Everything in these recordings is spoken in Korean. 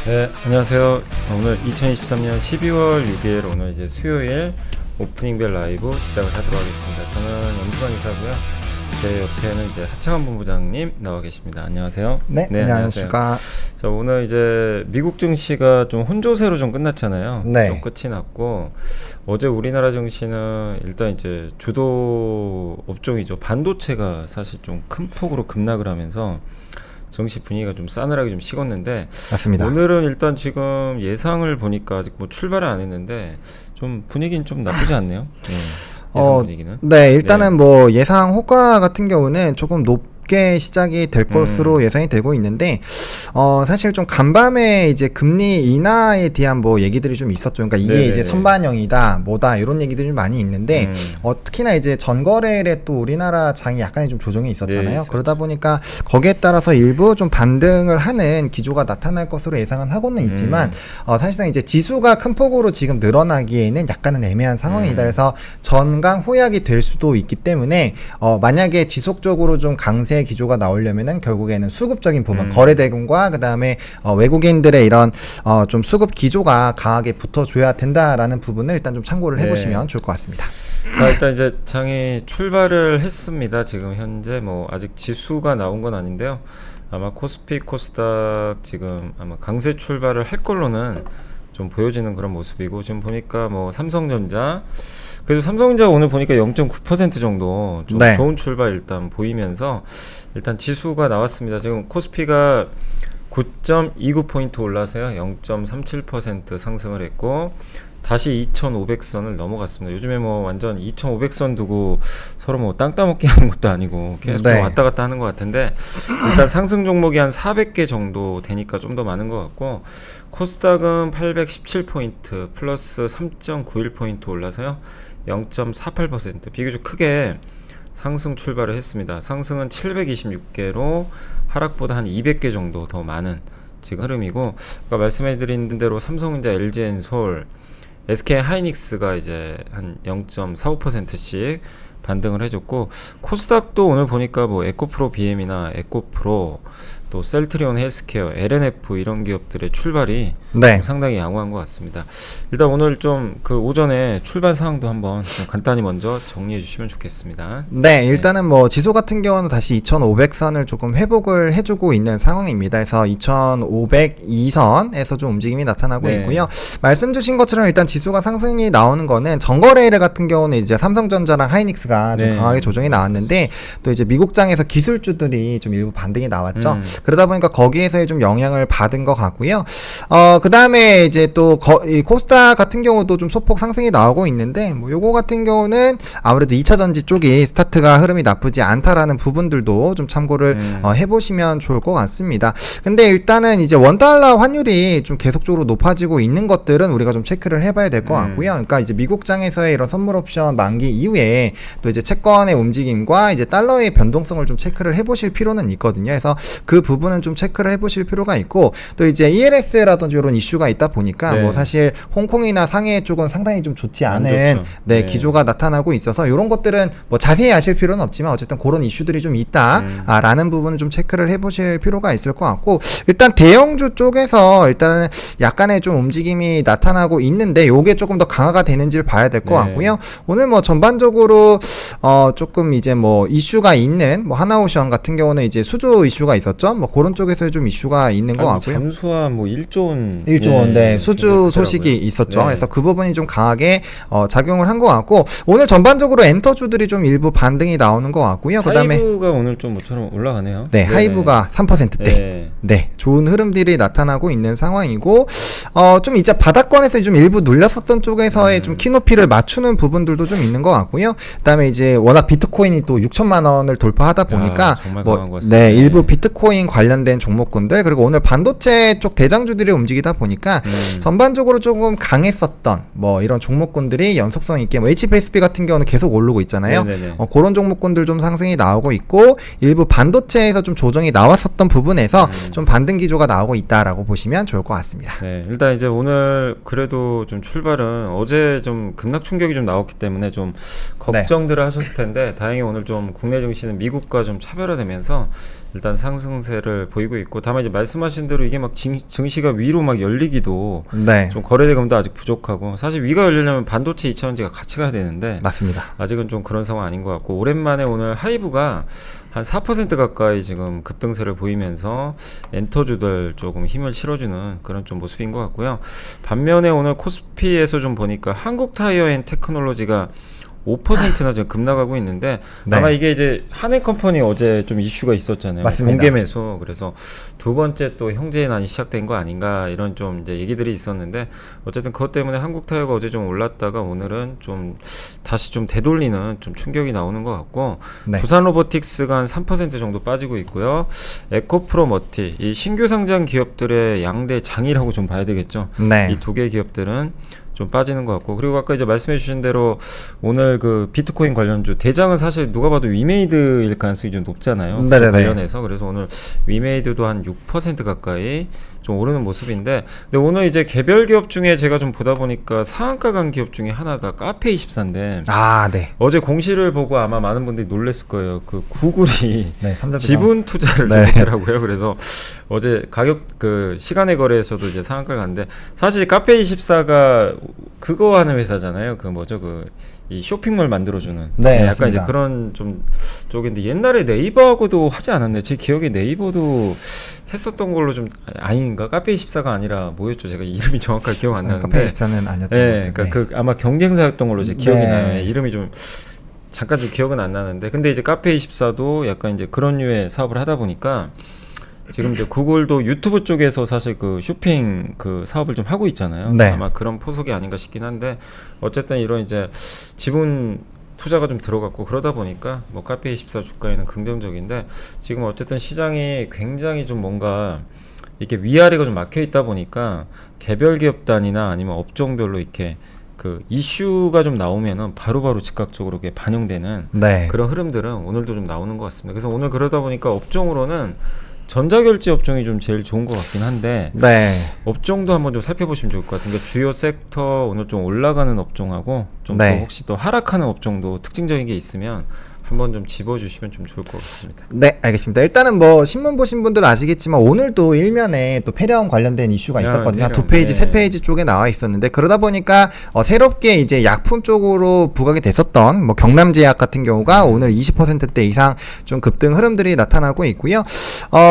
네, 안녕하세요. 오늘 2023년 12월 6일 오늘 이제 수요일 오프닝벨 라이브 시작을 하도록 하겠습니다. 저는 염수관 이사고요. 제 옆에는 이제 하창환 본부장님 나와 계십니다. 안녕하세요. 네, 안녕하십니까. 자, 오늘 이제 미국 증시가 좀 혼조세로 좀 끝났잖아요. 네. 좀 끝이 났고 어제 우리나라 증시는 일단 이제 주도 업종이죠. 반도체가 사실 좀 큰 폭으로 급락을 하면서 정시 분위기가 좀 싸늘하게 좀 식었는데 맞습니다. 오늘은 일단 지금 예상을 보니까 아직 뭐 출발을 안 했는데 좀 분위기는 좀 나쁘지 않네요. 예상 분위기는. 네, 일단은 뭐 예상 호가 같은 경우는 조금 높게 시작이 될 것으로 예상이 되고 있는데 사실 좀 간밤에 이제 금리 인하에 대한 뭐 얘기들이 좀 있었죠. 그러니까 이게 네네네. 이제 선반영이다, 뭐다 이런 얘기들이 좀 많이 있는데 특히나 이제 전거래일에 또 우리나라 장이 약간의 좀 조정이 있었잖아요. 네, 그러다 보니까 거기에 따라서 일부 좀 반등을 하는 기조가 나타날 것으로 예상은 하고는 있지만 사실상 이제 지수가 큰 폭으로 지금 늘어나기에는 약간은 애매한 상황이다. 그래서 전강 후약이 될 수도 있기 때문에 만약에 지속적으로 좀 강세 기조가 나오려면은 결국에는 수급적인 부분, 거래 대금과 그 다음에 외국인들의 이런 좀 수급 기조가 강하게 붙어줘야 된다라는 부분을 일단 좀 참고를 해보시면 좋을 것 같습니다. 자, 일단 이제 장이 출발을 했습니다. 지금 현재 뭐 아직 지수가 나온 건 아닌데요. 아마 코스피, 코스닥 지금 아마 강세 출발을 할 걸로는 좀 보여지는 그런 모습이고 지금 보니까 뭐 삼성전자 그래도 삼성전자 오늘 보니까 0.9% 정도 좀 네. 좋은 출발 일단 보이면서 일단 지수가 나왔습니다. 지금 코스피가 9.29포인트 올라서요. 0.37% 상승을 했고 다시 2,500선을 넘어갔습니다. 요즘에 뭐 완전 2,500선 두고 서로 뭐 땅 따먹기 하는 것도 아니고 계속 네. 왔다 갔다 하는 것 같은데 일단 상승 종목이 한 400개 정도 되니까 좀 더 많은 것 같고 코스닥은 817포인트 플러스 3.91포인트 올라서요. 0.48% 비교적 크게 상승 출발을 했습니다. 상승은 726개로 하락보다 한 200개 정도 더 많은 지금 흐름이고 아까 말씀해드린 대로 삼성전자, LG엔솔, SK하이닉스가 이제 한 0.45%씩 반등을 해줬고 코스닥도 오늘 보니까 뭐 에코프로 BM이나 에코프로 또 셀트리온 헬스케어, LNF 이런 기업들의 출발이 네. 상당히 양호한 것 같습니다. 일단 오늘 좀 그 오전에 출발 사항도 한번 좀 간단히 먼저 정리해 주시면 좋겠습니다. 네, 일단은 뭐 지수 같은 경우는 다시 2,500선을 조금 회복을 해주고 있는 상황입니다. 그래서 2,502선에서 좀 움직임이 나타나고 네. 있고요. 말씀 주신 것처럼 일단 지수가 상승이 나오는 거는 전거래일 같은 경우는 이제 삼성전자랑 하이닉스가 좀 네. 강하게 조정이 나왔는데 또 이제 미국장에서 기술주들이 좀 일부 반등이 나왔죠. 그러다 보니까 거기에서의 좀 영향을 받은 것 같고요. 그 다음에 이제 또 이 코스닥 같은 경우도 좀 소폭 상승이 나오고 있는데 뭐 요거 같은 경우는 아무래도 2차 전지 쪽이 스타트가 흐름이 나쁘지 않다라는 부분들도 좀 참고를 해보시면 좋을 것 같습니다. 근데 일단은 이제 원달러 환율이 좀 계속적으로 높아지고 있는 것들은 우리가 좀 체크를 해봐야 될 것 같고요. 그러니까 이제 미국장에서의 이런 선물 옵션 만기 이후에 또 이제 채권의 움직임과 이제 달러의 변동성을 좀 체크를 해보실 필요는 있거든요. 그래서 그 부분은 좀 체크를 해보실 필요가 있고 또 이제 ELS라든지 이런 이슈가 있다 보니까 네. 뭐 사실 홍콩이나 상해 쪽은 상당히 좀 좋지 안 않은 좋죠. 네, 네. 기조가 나타나고 있어서 이런 것들은 뭐 자세히 아실 필요는 없지만 어쨌든 그런 이슈들이 좀 있다라는 부분을 좀 체크를 해보실 필요가 있을 것 같고 일단 대형주 쪽에서 일단은 약간의 좀 움직임이 나타나고 있는데 요게 조금 더 강화가 되는지를 봐야 될 것 네. 같고요. 오늘 뭐 전반적으로 조금 이제 뭐 이슈가 있는 뭐 하나오션 같은 경우는 이제 수주 이슈가 있었죠. 뭐 그런 쪽에서 좀 이슈가 있는 것 같고요. 잠수함 뭐 1조 원 1조 원, 네, 수주 그렇더라고요. 소식이 있었죠. 네. 그래서 그 부분이 좀 강하게 작용을 한 것 같고 오늘 전반적으로 엔터주들이 좀 일부 반등이 나오는 것 같고요. 그다음에 하이브가 오늘 좀 모처럼 올라가네요. 네, 하이브가 3%대. 네. 네, 좋은 흐름들이 나타나고 있는 상황이고 좀 이제 바닥권에서 좀 일부 눌렸었던 쪽에서의 좀 키높이를 맞추는 부분들도 좀 있는 것 같고요. 그다음에 이제 워낙 비트코인이 또 6천만 원을 돌파하다 보니까 정말 뭐 강한 것 같습니다. 네, 일부 비트코인 관련된 종목군들 그리고 오늘 반도체 쪽 대장주들이 움직이다 보니까 전반적으로 조금 강했었던 뭐 이런 종목군들이 연속성 있게 뭐 HPSB 같은 경우는 계속 오르고 있잖아요. 네네네. 그런 종목군들 좀 상승이 나오고 있고 일부 반도체에서 좀 조정이 나왔었던 부분에서 좀 반등 기조가 나오고 있다라고 보시면 좋을 것 같습니다. 네, 일단 이제 오늘 그래도 좀 출발은 어제 좀 급락 충격이 좀 나왔기 때문에 좀 걱정들을 하셨을 텐데 다행히 오늘 좀 국내 증시는 미국과 좀 차별화되면서 일단 상승세 상승세를 보이고 있고, 다만 이제 말씀하신 대로 이게 막 증시가 위로 막 열리기도 네. 좀 거래대금도 아직 부족하고, 사실 위가 열리려면 반도체 2차전지가 같이 가야 되는데 맞습니다. 아직은 좀 그런 상황 아닌 것 같고, 오랜만에 오늘 하이브가 한 4% 가까이 지금 급등세를 보이면서 엔터주들 조금 힘을 실어주는 그런 좀 모습인 것 같고요. 반면에 오늘 코스피에서 좀 보니까 한국타이어앤테크놀로지가 5%나 지금 급락하고 있는데, 네. 아마 이게 이제 한해컴퍼니 어제 좀 이슈가 있었잖아요. 맞습니다. 공개 매수. 그래서 두 번째 또 형제난이 시작된 거 아닌가, 이런 좀 이제 얘기들이 있었는데, 어쨌든 그것 때문에 한국타이어가 어제 좀 올랐다가 오늘은 좀 다시 좀 되돌리는 좀 충격이 나오는 것 같고, 네. 두산로보틱스가 한 3% 정도 빠지고 있고요. 에코프로머티, 이 신규 상장 기업들의 양대 장이라고 좀 봐야 되겠죠. 네. 이 두 개 기업들은 좀 빠지는 것 같고, 그리고 아까 이제 말씀해 주신 대로 오늘 그 비트코인 관련주 대장은 사실 누가 봐도 위메이드일 가능성이 좀 높잖아요. 네네네. 관련해서. 그래서 오늘 위메이드도 한 6% 가까이 좀 오르는 모습인데, 근데 오늘 이제 개별 기업 중에 제가 좀 보다 보니까 상한가 간 기업 중에 하나가 카페24인데, 아, 네. 어제 공시를 보고 아마 많은 분들이 놀랬을 거예요. 그 구글이 네, 삼자부장. 지분 투자를 네. 했더라고요. 그래서 어제 가격 그 시간의 거래에서도 이제 상한가 갔는데, 사실 카페24가 그거 하는 회사잖아요. 그 뭐죠, 그 이 쇼핑몰 만들어주는. 네, 약간 맞습니다. 이제 그런 좀 쪽인데, 옛날에 네이버하고도 하지 않았나요? 제 기억에 네이버도 했었던 걸로 좀, 아닌가? 카페24가 아니라 뭐였죠? 제가 이름이 정확하게 기억 안 나는데. 카페24는 아니었던 것 네, 같아요. 그러니까 네. 그 아마 경쟁사였던 걸로 제 기억이 네. 나요. 이름이 좀 잠깐 좀 기억은 안 나는데, 근데 이제 카페24도 약간 이제 그런 류의 사업을 하다 보니까 지금 이제 구글도 유튜브 쪽에서 사실 그 쇼핑 그 사업을 좀 하고 있잖아요. 네. 아마 그런 포석이 아닌가 싶긴 한데, 어쨌든 이런 이제 지분 투자가 좀 들어갔고, 그러다 보니까 뭐 카페24 주가에는 긍정적인데, 지금 어쨌든 시장이 굉장히 좀 뭔가 이렇게 위아래가 좀 막혀 있다 보니까 개별 기업 단위나 아니면 업종별로 이렇게 그 이슈가 좀 나오면은 바로바로 즉각적으로 이렇게 반영되는 네. 그런 흐름들은 오늘도 좀 나오는 것 같습니다. 그래서 오늘 그러다 보니까 업종으로는 전자결제 업종이 좀 제일 좋은 것 같긴 한데, 네. 업종도 한번 좀 살펴보시면 좋을 것 같은데, 주요 섹터 오늘 좀 올라가는 업종하고 좀 네. 또 혹시 또 하락하는 업종도 특징적인 게 있으면 한번 좀 집어주시면 좀 좋을 것 같습니다. 네, 알겠습니다. 일단은 뭐 신문 보신 분들은 아시겠지만 오늘도 일면에 또 폐렴 관련된 이슈가 있었거든요. 폐렴, 두 페이지, 네. 세 페이지 쪽에 나와 있었는데, 그러다 보니까 새롭게 이제 약품 쪽으로 부각이 됐었던 뭐 경남제약 같은 경우가 오늘 20%대 이상 좀 급등 흐름들이 나타나고 있고요.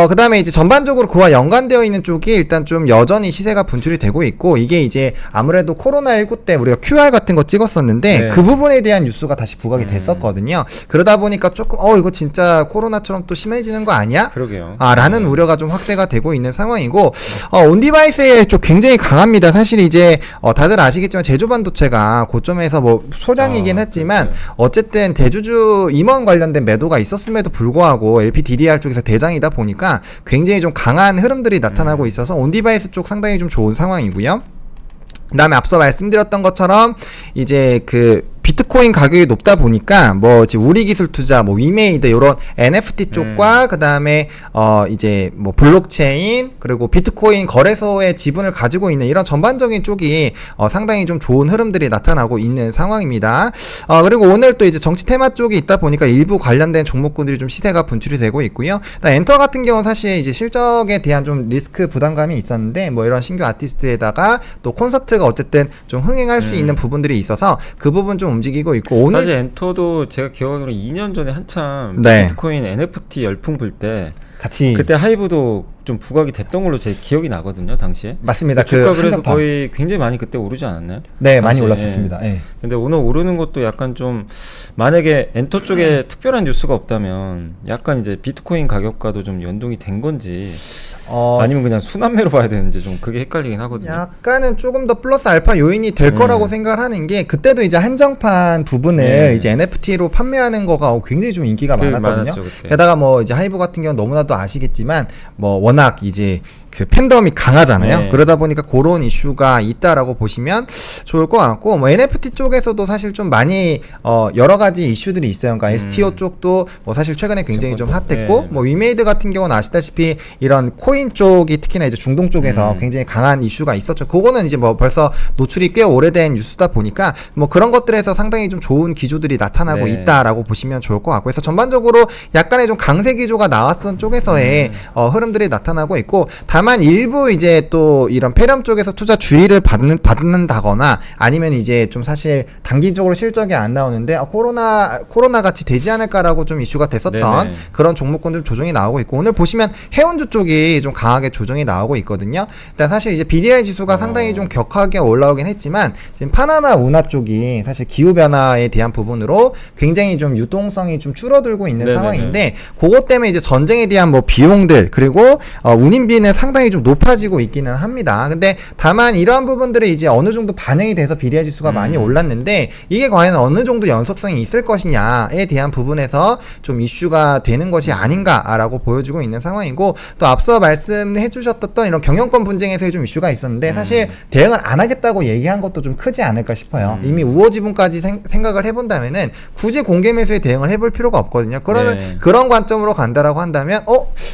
그다음에 이제 전반적으로 그와 연관되어 있는 쪽이 일단 좀 여전히 시세가 분출이 되고 있고, 이게 이제 아무래도 코로나19 때 우리가 QR 같은 거 찍었었는데 네. 그 부분에 대한 뉴스가 다시 부각이 됐었거든요. 그러다 보니까 조금 이거 진짜 코로나처럼 또 심해지는 거 아니야? 그러게요. 라는 우려가 좀 확대가 되고 있는 상황이고, 온디바이스의 쪽 굉장히 강합니다. 사실 이제 다들 아시겠지만 제조반도체가 고점에서 뭐 소량이긴 했지만 어쨌든 대주주 임원 관련된 매도가 있었음에도 불구하고 LPDDR 쪽에서 대장이다 보니까 굉장히 좀 강한 흐름들이 나타나고 있어서 온디바이스 쪽 상당히 좀 좋은 상황이고요. 그다음에 앞서 말씀드렸던 것처럼 이제 그 비트코인 가격이 높다 보니까 뭐 지금 우리기술투자, 뭐 위메이드 이런 NFT 쪽과 그다음에 이제 뭐 블록체인 그리고 비트코인 거래소의 지분을 가지고 있는 이런 전반적인 쪽이 상당히 좀 좋은 흐름들이 나타나고 있는 상황입니다. 그리고 오늘 또 이제 정치 테마 쪽이 있다 보니까 일부 관련된 종목군들이 좀 시세가 분출이 되고 있고요. 엔터 같은 경우는 사실 이제 실적에 대한 좀 리스크 부담감이 있었는데, 뭐 이런 신규 아티스트에다가 또 콘서트가 어쨌든 좀 흥행할 수 있는 부분들이 있어서 그 부분 좀 움직이고 있고, 오늘 사실 엔터도 제가 기억하기로 2년 전에 한참 네. 비트코인 NFT 열풍 불 때 같이 그때 하이브도 좀 부각이 됐던 걸로 제 기억이 나거든요, 당시에. 맞습니다. 주가 그 그래서 한정판. 거의 굉장히 많이 그때 오르지 않았나요? 네, 많이 당시에. 올랐었습니다. 예. 근데 오늘 오르는 것도 약간 좀, 만약에 엔터 쪽에 특별한 뉴스가 없다면 약간 이제 비트코인 가격과도 좀 연동이 된 건지 아니면 그냥 순환매로 봐야 되는지 좀 그게 헷갈리긴 하거든요. 약간은 조금 더 플러스 알파 요인이 될 거라고 생각을 하는 게, 그때도 이제 한정판 부분을 이제 NFT로 판매하는 거가 굉장히 좀 인기가 많았거든요. 많았죠, 그때. 게다가 뭐 이제 하이브 같은 경우는 너무나도 아시겠지만 뭐 워낙 이제 그 팬덤이 강하잖아요. 네. 그러다 보니까 그런 이슈가 있다라고 보시면 좋을 것 같고, 뭐 NFT 쪽에서도 사실 좀 많이 여러 가지 이슈들이 있어요. 그러니까 STO 쪽도 뭐 사실 최근에 굉장히 좀 핫했고, 네. 뭐 위메이드 같은 경우는 아시다시피 이런 코인 쪽이 특히나 이제 중동 쪽에서 굉장히 강한 이슈가 있었죠. 그거는 이제 뭐 벌써 노출이 꽤 오래된 뉴스다 보니까 뭐 그런 것들에서 상당히 좀 좋은 기조들이 나타나고 네. 있다라고 보시면 좋을 것 같고, 그래서 전반적으로 약간의 좀 강세 기조가 나왔던 쪽에서의 흐름들이 나타나고 있고, 다만 일부 이제 또 이런 페렴 쪽에서 투자 주의를 받는다거나 아니면 이제 좀 사실 단기적으로 실적이 안 나오는데 코로나 같이 되지 않을까라고 좀 이슈가 됐었던 네네. 그런 종목군들 조정이 나오고 있고, 오늘 보시면 해운주 쪽이 좀 강하게 조정이 나오고 있거든요. 일단 사실 이제 BDI 지수가 상당히 좀 격하게 올라오긴 했지만 지금 파나마 운하 쪽이 사실 기후 변화에 대한 부분으로 굉장히 좀 유동성이 좀 줄어들고 있는 네네네. 상황인데, 그것 때문에 이제 전쟁에 대한 뭐 비용들 그리고 운임비는 상당히 좀 높아지고 있기는 합니다. 근데 다만 이러한 부분들이 이제 어느 정도 반영이 돼서 BDI 지수가 많이 올랐는데, 이게 과연 어느 정도 연속성이 있을 것이냐에 대한 부분에서 좀 이슈가 되는 것이 아닌가라고 보여지고 있는 상황이고, 또 앞서 말씀해 주셨던 이런 경영권 분쟁에서의 좀 이슈가 있었는데 사실 대응을 안 하겠다고 얘기한 것도 좀 크지 않을까 싶어요. 이미 우호 지분까지 생각을 해본다면은 굳이 공개 매수에 대응을 해볼 필요가 없거든요. 그러면 네. 그런 관점으로 간다라고 한다면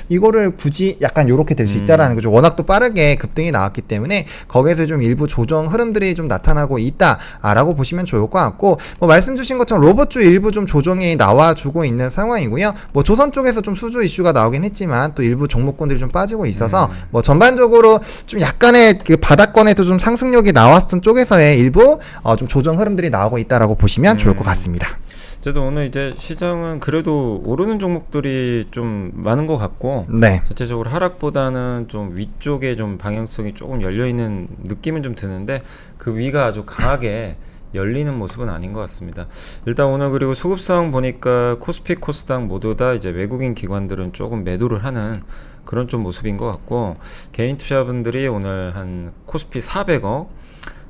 이거를 굳이 약간 요렇게 될 수 있다라는 거죠. 워낙 또 빠르게 급등이 나왔기 때문에 거기에서 좀 일부 조정 흐름들이 좀 나타나고 있다라고 보시면 좋을 것 같고, 뭐 말씀 주신 것처럼 로봇주 일부 좀 조정이 나와주고 있는 상황이고요. 뭐 조선 쪽에서 좀 수주 이슈가 나오긴 했지만 또 일부 종목군들이 좀 빠지고 있어서 뭐 전반적으로 좀 약간의 그 바닥권에서 좀 상승력이 나왔던 쪽에서의 일부 좀 조정 흐름들이 나오고 있다라고 보시면 좋을 것 같습니다. 저도 오늘 이제 시장은 그래도 오르는 종목들이 좀 많은 것 같고, 네. 전체적으로 하락보다는 좀 위쪽에 좀 방향성이 조금 열려 있는 느낌은 좀 드는데 그 위가 아주 강하게 열리는 모습은 아닌 것 같습니다. 일단 오늘 그리고 소급상 보니까 코스피, 코스닥 모두 다 이제 외국인 기관들은 조금 매도를 하는 그런 좀 모습인 것 같고, 개인 투자분들이 오늘 한 코스피 400억,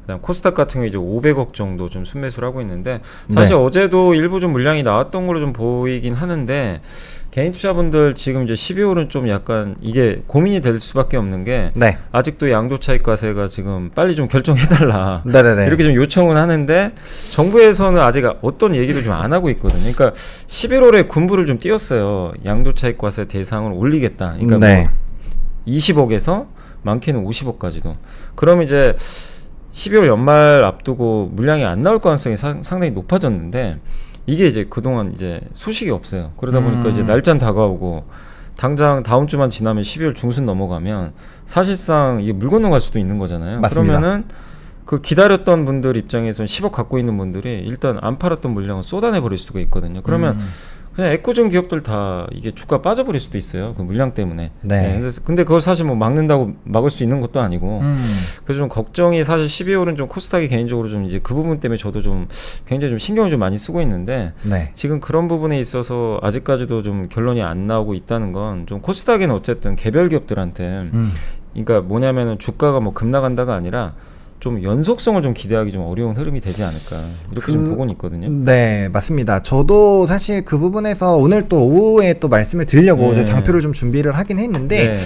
그다음 코스닥 같은 경우 이제 500억 정도 좀 순매수를 하고 있는데, 사실 네. 어제도 일부 좀 물량이 나왔던 걸로 좀 보이긴 하는데, 개인 투자분들 지금 이제 12월은 좀 약간 이게 고민이 될 수밖에 없는 게, 네. 아직도 양도 차익과세가 지금 빨리 좀 결정해달라 네네네. 이렇게 좀 요청은 하는데, 정부에서는 아직 어떤 얘기도 좀 안 하고 있거든요. 그러니까 11월에 군부를 좀 띄웠어요. 양도 차익과세 대상을 올리겠다. 그러니까 네. 뭐 20억에서 많게는 50억까지도. 그럼 이제 12월 연말 앞두고 물량이 안 나올 가능성이 상당히 높아졌는데, 이게 이제 그동안 이제 소식이 없어요. 그러다 보니까 이제 날짜는 다가오고, 당장 다음 주만 지나면 12월 중순 넘어가면 사실상 이게 물 건너갈 수도 있는 거잖아요. 맞습니다. 그러면은 그 기다렸던 분들 입장에서는 10억 갖고 있는 분들이 일단 안 팔았던 물량을 쏟아내 버릴 수가 있거든요. 그러면 그냥 애꿎은 기업들 다 이게 주가 빠져버릴 수도 있어요. 그 물량 때문에. 네. 근데 그걸 사실 뭐 막는다고 막을 수 있는 것도 아니고. 그래서 좀 걱정이, 사실 12월은 좀 코스닥이 개인적으로 좀 이제 그 부분 때문에 저도 좀 굉장히 좀 신경을 좀 많이 쓰고 있는데, 네. 지금 그런 부분에 있어서 아직까지도 좀 결론이 안 나오고 있다는 건, 좀 코스닥에는 어쨌든 개별 기업들한테 그러니까 뭐냐면은 주가가 뭐 급나간다가 아니라 좀 연속성을 좀 기대하기 좀 어려운 흐름이 되지 않을까, 이렇게 좀 보고는 있거든요. 네, 맞습니다. 저도 사실 그 부분에서 오늘 또 오후에 또 말씀을 드리려고 이제 장표를 좀 준비를 하긴 했는데,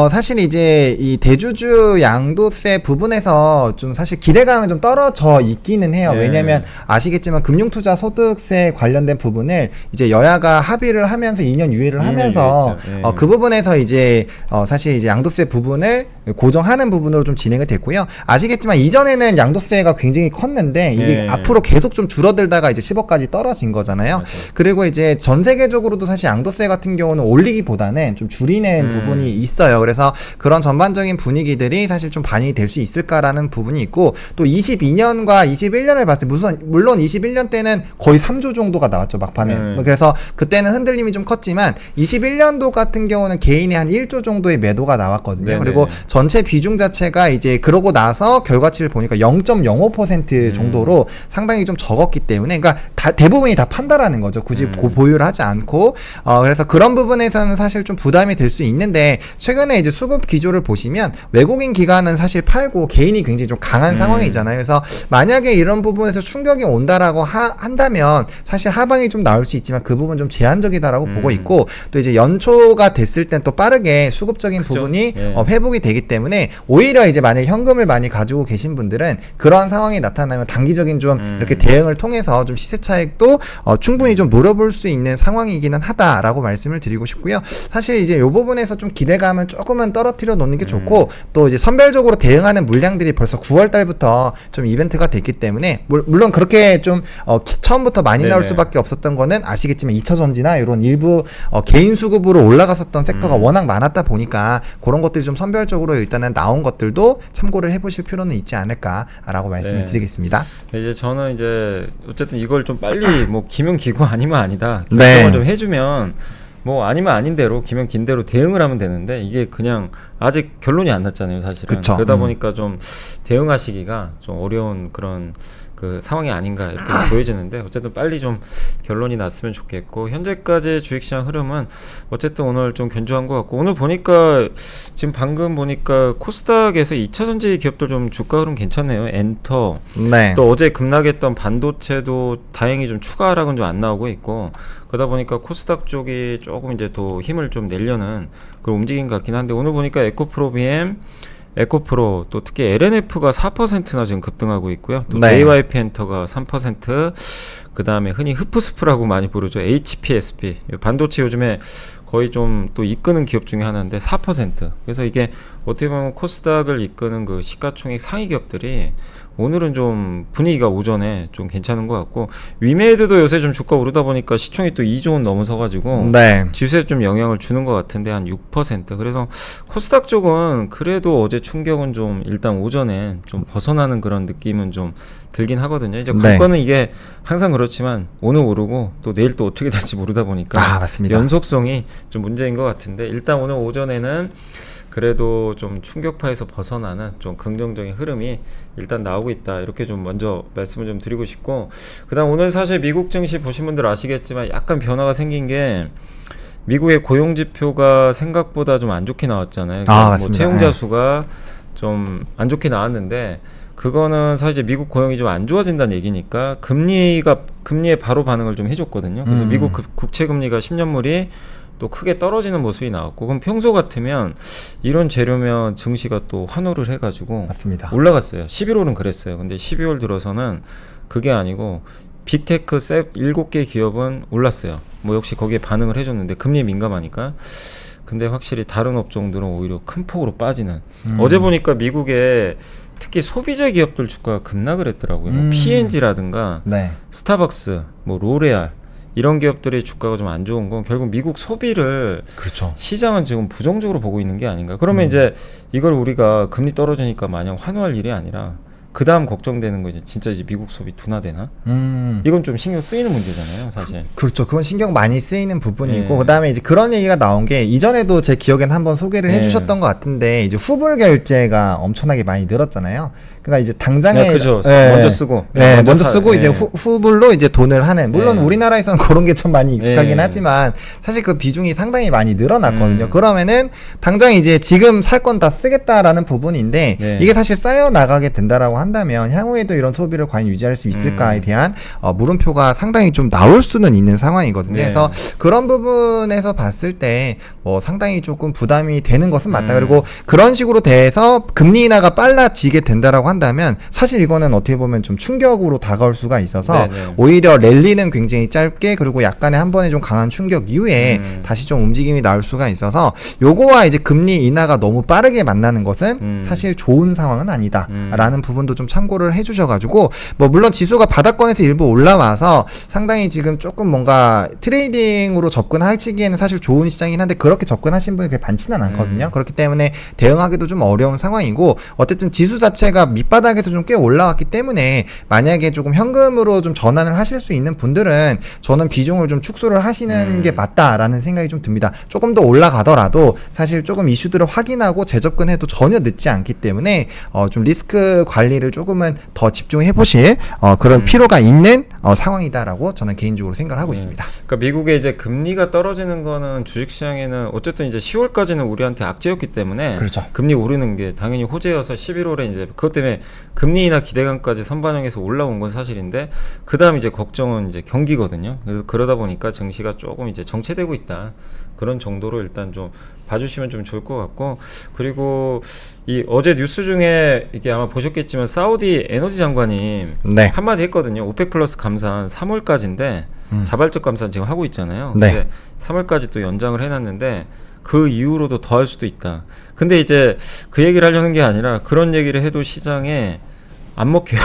사실 이제 이 대주주 양도세 부분에서 좀 사실 기대감은 좀 떨어져 있기는 해요. 왜냐하면 아시겠지만 금융투자 소득세 관련된 부분을 이제 여야가 합의를 하면서 2년 유예를 하면서 그 부분에서 이제 사실 이제 양도세 부분을 고정하는 부분으로 좀 진행이 됐고요. 아시겠지만 이전에는 양도세가 굉장히 컸는데 이게 앞으로 계속 좀 줄어들다가 이제 10억까지 떨어진 거잖아요. 그리고 이제 전 세계적으로도 사실 양도세 같은 경우는 올리기보다는 좀 줄이는 부분이 있어요. 그래서 그런 전반적인 분위기들이 사실 좀 반영이 될 수 있을까라는 부분이 있고, 또 22년과 21년을 봤을 때 물론 21년 때는 거의 3조 정도가 나왔죠, 막판에. 그래서 그때는 흔들림이 좀 컸지만 21년도 같은 경우는 개인이 한 1조 정도의 매도가 나왔거든요. 그리고 전체 비중 자체가 이제 그러고 나서 결과치를 보니까 0.05% 정도로 상당히 좀 적었기 때문에, 그러니까 대부분이 다 판다라는 거죠. 굳이 보유를 하지 않고. 그래서 그런 부분에서는 사실 좀 부담이 될 수 있는데, 최근에 이제 수급 기조를 보시면 외국인 기관은 사실 팔고 개인이 굉장히 좀 강한 상황이잖아요. 그래서 만약에 이런 부분에서 충격이 온다라고 한다면 사실 하방이 좀 나올 수 있지만 그 부분 좀 제한적이다라고 보고 있고, 또 이제 연초가 됐을 땐 또 빠르게 수급적인 그죠? 부분이 예. 회복이 되기 때문에, 오히려 이제 만약에 현금을 많이 가지고 계신 분들은 그러한 상황이 나타나면 단기적인 좀 이렇게 대응을 통해서 좀 시세 차익도 충분히 좀 노려볼 수 있는 상황이기는 하다라고 말씀을 드리고 싶고요. 사실 이제 요 부분에서 좀 기대감은 조금은 떨어뜨려 놓는 게 좋고, 또 이제 선별적으로 대응하는 물량들이 벌써 9월 달부터 좀 이벤트가 됐기 때문에, 물론 그렇게 좀 처음부터 많이 나올 네네. 수밖에 없었던 거는 아시겠지만 2차전지나 이런 일부 개인 수급으로 올라갔었던 섹터가 워낙 많았다 보니까 그런 것들이 좀 선별적으로 일단은 나온 것들도 참고를 해보실 필요는 있지 않을까라고 말씀을 네. 드리겠습니다. 이제 저는 이제 어쨌든 이걸 좀 빨리 뭐 기면 기고 아니면 아니다 네. 결정을 좀 해주면, 뭐 아니면 아닌 대로 기면 긴 대로 대응을 하면 되는데, 이게 그냥 아직 결론이 안 났잖아요, 사실은. 그쵸. 그러다 보니까 좀 대응하시기가 좀 어려운 그런 그 상황이 아닌가 이렇게 보여지는데, 어쨌든 빨리 좀 결론이 났으면 좋겠고, 현재까지 주식시장 흐름은 어쨌든 오늘 좀 견조한 것 같고, 오늘 보니까 지금 방금 보니까 코스닥에서 2차전지 기업들 좀 주가 흐름 괜찮네요. 엔터, 네. 또 어제 급락했던 반도체도 다행히 좀 추가 하락은 좀 안 나오고 있고, 그러다 보니까 코스닥 쪽이 조금 이제 더 힘을 좀 내려는 그런 움직임 같긴 한데, 오늘 보니까 에코프로 BM, 에코프로, 또 특히 LNF가 4%나 지금 급등하고 있고요. 또 네. JYP 엔터가 3%, 그 다음에 흔히 흡프스프라고 많이 부르죠. HPSP. 반도체 요즘에 거의 좀 또 이끄는 기업 중에 하나인데 4%. 그래서 이게 어떻게 보면 코스닥을 이끄는 그 시가총액 상위 기업들이 오늘은 좀 분위기가 오전에 좀 괜찮은 것 같고, 위메이드도 요새 좀 주가 오르다 보니까 시총이 또 2조 원 넘어서가지고 네. 지수에 좀 영향을 주는 것 같은데 한 6%. 그래서 코스닥 쪽은 그래도 어제 충격은 좀 일단 오전에 좀 벗어나는 그런 느낌은 좀 들긴 하거든요. 이제 네. 관건은 이게 항상 그렇지만 오늘 오르고 또 내일 또 어떻게 될지 모르다 보니까 맞습니다. 연속성이 좀 문제인 것 같은데, 일단 오늘 오전에는 그래도 좀 충격파에서 벗어나는 좀 긍정적인 흐름이 일단 나오고 있다, 이렇게 좀 먼저 말씀을 좀 드리고 싶고, 그다음 오늘 사실 미국 증시 보신 분들 아시겠지만 약간 변화가 생긴 게, 미국의 고용 지표가 생각보다 좀 안 좋게 나왔잖아요. 뭐 맞습니다. 채용자 수가 좀 안 좋게 나왔는데, 그거는 사실 미국 고용이 좀 안 좋아진다는 얘기니까 금리에 바로 반응을 좀 해줬거든요. 그래서 미국 국채 금리가 10년물이 또 크게 떨어지는 모습이 나왔고, 그럼 평소 같으면 이런 재료면 증시가 또 환호를 해가지고 맞습니다. 올라갔어요. 11월은 그랬어요. 근데 12월 들어서는 그게 아니고 빅테크 7개 기업은 올랐어요. 뭐 역시 거기에 반응을 해줬는데, 금리에 민감하니까. 근데 확실히 다른 업종들은 오히려 큰 폭으로 빠지는. 어제 보니까 미국에 특히 소비재 기업들 주가가 급락을 했더라고요. 뭐 P&G라든가 네. 스타벅스, 뭐 로레알, 이런 기업들의 주가가 좀 안 좋은 건 결국 미국 소비를 그렇죠. 시장은 지금 부정적으로 보고 있는 게 아닌가. 그러면 이제 이걸 우리가 금리 떨어지니까 마냥 환호할 일이 아니라, 그 다음 걱정되는 거 진짜 이제 미국 소비 둔화되나? 이건 좀 신경 쓰이는 문제잖아요, 사실. 그렇죠. 그건 신경 많이 쓰이는 부분이고, 네. 그다음에 이제 그런 얘기가 나온 게, 이전에도 제 기억엔 한번 소개를 네. 해주셨던 것 같은데, 이제 후불 결제가 엄청나게 많이 늘었잖아요. 그러니까 이제 당장에 네, 그죠. 예, 먼저 쓰고. 예, 먼저 사- 쓰고 예. 이제 후불로 이제 돈을 하는. 물론 네. 우리나라에서는 그런 게 좀 많이 익숙하긴 네. 하지만 사실 그 비중이 상당히 많이 늘어났거든요. 음. 그러면은 당장 이제 지금 살 건 다 쓰겠다라는 부분인데, 네. 이게 사실 쌓여 나가게 된다라고 한다면 향후에도 이런 소비를 과연 유지할 수 있을까에 대한 물음표가 상당히 좀 나올 수는 있는 상황이거든요. 네. 그래서 그런 부분에서 봤을 때 상당히 조금 부담이 되는 것은 맞다. 그리고 그런 식으로 돼서 금리 인하가 빨라지게 된다라고 한다면, 사실 이거는 어떻게 보면 좀 충격으로 다가올 수가 있어서 네네. 오히려 랠리는 굉장히 짧게, 그리고 약간의 한 번의 좀 강한 충격 이후에 다시 좀 움직임이 나올 수가 있어서, 요거와 이제 금리 인하가 너무 빠르게 만나는 것은 사실 좋은 상황은 아니다라는 부분도 좀 참고를 해주셔가지고, 뭐 물론 지수가 바닥권에서 일부 올라와서 상당히 지금 조금 뭔가 트레이딩으로 접근하시기에는 사실 좋은 시장이긴 한데, 그렇게 접근하신 분이 그렇게 많지는 않거든요. 그렇기 때문에 대응하기도 좀 어려운 상황이고, 어쨌든 지수 자체가 밑바닥에서 좀 꽤 올라왔기 때문에 만약에 조금 현금으로 좀 전환을 하실 수 있는 분들은 저는 비중을 좀 축소를 하시는 게 맞다라는 생각이 좀 듭니다. 조금 더 올라가더라도 사실 조금 이슈들을 확인하고 재접근해도 전혀 늦지 않기 때문에 좀 리스크 관리를 조금은 더 집중해 보실 그런 필요가 있는 상황이다라고 저는 개인적으로 생각을 하고 있습니다. 그러니까 미국의 이제 금리가 떨어지는 거는 주식시장에는 어쨌든 이제 10월까지는 우리한테 악재였기 때문에 그렇죠. 금리 오르는 게 당연히 호재여서 11월에 이제 그것 때문에 금리 인하 기대감까지 선반영해서 올라온 건 사실인데 그다음 이제 걱정은 이제 경기거든요. 그래서 그러다 보니까 증시가 조금 이제 정체되고 있다. 그런 정도로 일단 좀 봐주시면 좀 좋을 것 같고, 그리고 이 어제 뉴스 중에 이게 아마 보셨겠지만 사우디 에너지 장관이 네. 한마디 했거든요. 오펙 플러스 감산 3월까지인데 자발적 감산 지금 하고 있잖아요. 네. 근데 3월까지 또 연장을 해놨는데 그 이후로도 더 할 수도 있다. 근데 이제 그 얘기를 하려는 게 아니라 그런 얘기를 해도 시장에 안 먹혀요.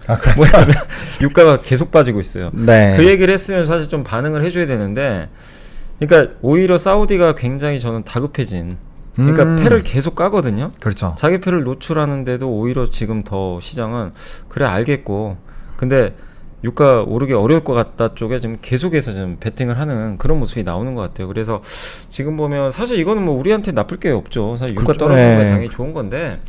아, 그렇죠. 뭐냐면 유가가 계속 빠지고 있어요. 네. 그 얘기를 했으면 사실 좀 반응을 해줘야 되는데, 그러니까 오히려 사우디가 굉장히 저는 다급해진. 그러니까 패를 계속 까거든요. 그렇죠. 자기 패를 노출하는데도 오히려 지금 더 시장은 그래 알겠고, 근데 유가 오르기 어려울 것 같다 쪽에 지금 계속해서 좀 베팅을 하는 그런 모습이 나오는 것 같아요. 그래서 지금 보면 사실 이거는 뭐 우리한테 나쁠 게 없죠. 사실 유가 그렇죠. 떨어지는 건 네. 당연히 좋은 건데,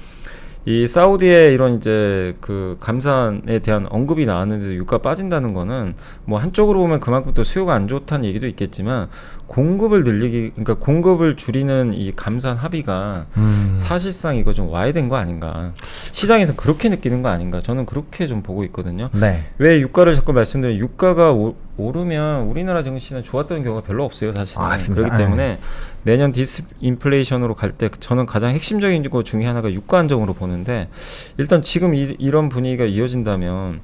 이 사우디의 이런 이제 그 감산에 대한 언급이 나왔는데도 유가 빠진다는 거는 뭐 한쪽으로 보면 그만큼 또 수요가 안 좋다는 얘기도 있겠지만, 공급을 늘리기, 그러니까 공급을 줄이는 이 감산 합의가 사실상 이거 좀 와야 된 거 아닌가, 시장에서 그렇게 느끼는 거 아닌가, 저는 그렇게 좀 보고 있거든요. 네. 왜 유가를 자꾸 말씀드리면, 유가가 오르면 우리나라 증시는 좋았던 경우가 별로 없어요, 사실은. 맞습니다. 그렇기 때문에 내년 디스인플레이션으로 갈 때 저는 가장 핵심적인 거 중에 하나가 유가 안정으로 보는데, 일단 지금 이런 분위기가 이어진다면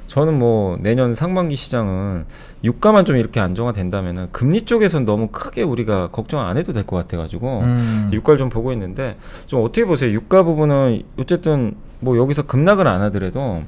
저는 뭐 내년 상반기 시장은 유가만 좀 이렇게 안정화된다면은 금리 쪽에서는 너무 크게 우리가 걱정 안 해도 될 것 같아가지고 유가를 좀 보고 있는데, 좀 어떻게 보세요? 유가 부분은 어쨌든 뭐 여기서 급락을 안 하더라도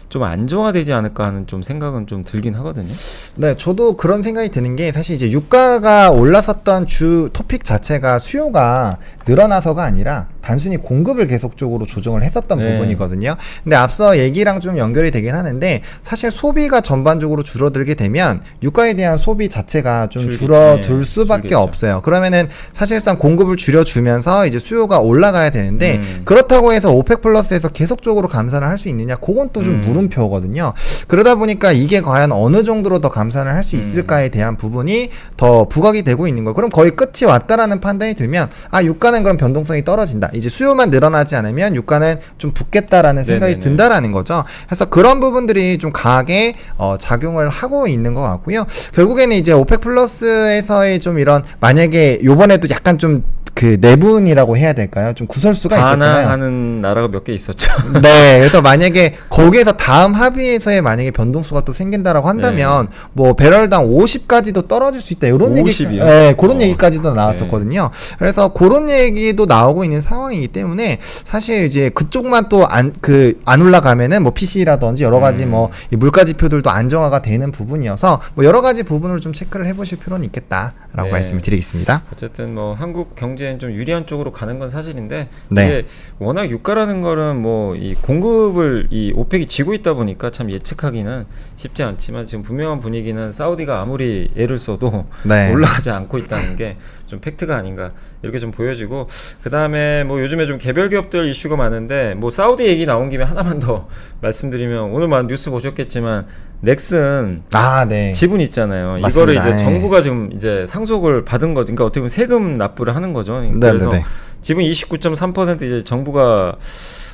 좀 안정화되지 않을까 하는 좀 생각은 좀 들긴 하거든요. 네, 저도 그런 생각이 드는 게, 사실 이제 유가가 올랐었던 주 토픽 자체가 수요가 늘어나서가 아니라 단순히 공급을 계속적으로 조정을 했었던 네. 부분이거든요. 근데 앞서 얘기랑 좀 연결이 되긴 하는데, 사실 소비가 전반적으로 줄어들게 되면 유가에 대한 소비 자체가 좀 줄어들 수밖에 줄겠죠. 없어요. 그러면은 사실상 공급을 줄여주면서 이제 수요가 올라가야 되는데, 그렇다고 해서 오펙 플러스에서 계속적으로 감산을 할 수 있느냐, 그건 또 좀 물음표거든요. 그러다 보니까 이게 과연 어느 정도로 더 감산을 할 수 있을까에 대한 부분이 더 부각이 되고 있는 거예요. 그럼 거의 끝이 왔다라는 판단이 들면, 아, 유가는 그럼 변동성이 떨어진다, 이제 수요만 늘어나지 않으면 유가는 좀 붙겠다라는 생각이 네네네. 든다라는 거죠. 그래서 그런 부분들이 좀 강하게 작용을 하고 있는 것 같고요. 결국에는 이제 오펙 플러스에서의 좀 이런, 만약에 요번에도 약간 좀 그 내분이라고 해야 될까요? 좀 구설수가 있었잖아요. 반항하는 나라가 몇 개 있었죠. 네, 그래서 만약에 거기에서 다음 합의에서의 만약에 변동수가 또 생긴다라고 한다면 뭐 배럴당 50까지도 떨어질 수 있다, 이런 얘기, 50이요? 네, 그런 얘기까지도 나왔었거든요. 그래서 그런 얘기도 나오고 있는 상황이기 때문에, 사실 이제 그쪽만 또 안 올라가면은 뭐 PC라든지 여러 가지 뭐 이 물가 지표들도 안정화가 되는 부분이어서 뭐 여러 가지 부분을 좀 체크를 해보실 필요는 있겠다라고 네. 말씀을 드리겠습니다. 어쨌든 뭐 한국 경제는 좀 유리한 쪽으로 가는 건 사실인데, 네. 이게 워낙 유가라는 거는 뭐 이 공급을 이 오펙이 쥐고 있다 보니까 참 예측하기는 쉽지 않지만, 지금 분명한 분위기는 사우디가 아무리 애를 써도 네. 올라가지 않고 있다는 게 좀 팩트가 아닌가 이렇게 좀 보여지고, 그 다음에 뭐 요즘에 좀 개별 기업들 이슈가 많은데, 뭐 사우디 얘기 나온 김에 하나만 더 말씀드리면, 오늘만 뉴스 보셨겠지만 넥슨 아, 네. 지분 있잖아요. 맞습니다. 이거를 이제 예. 정부가 지금 이제 상속을 받은 거, 그러니까 어떻게 보면 세금 납부를 하는 거죠. 네, 그래서 네, 네. 지분 29.3% 이제 정부가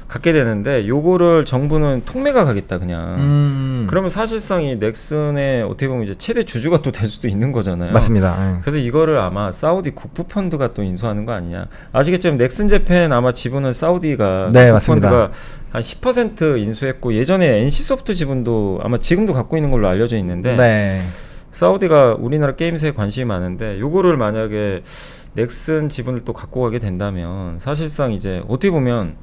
갖게 되는데, 요거를 정부는 통매가 가겠다 그냥. 그러면 사실상 이 넥슨의 어떻게 보면 이제 최대 주주가 또 될 수도 있는 거잖아요. 맞습니다. 예. 그래서 이거를 아마 사우디 국부 펀드가 또 인수하는 거 아니냐. 아시겠지만 넥슨 재팬 아마 지분은 사우디가 네, 국부 맞습니다. 펀드가 한 10% 인수했고, 예전에 NC소프트 지분도 아마 지금도 갖고 있는 걸로 알려져 있는데, 네. 사우디가 우리나라 게임사에 관심이 많은데, 요거를 만약에 넥슨 지분을 또 갖고 가게 된다면 사실상 이제 어떻게 보면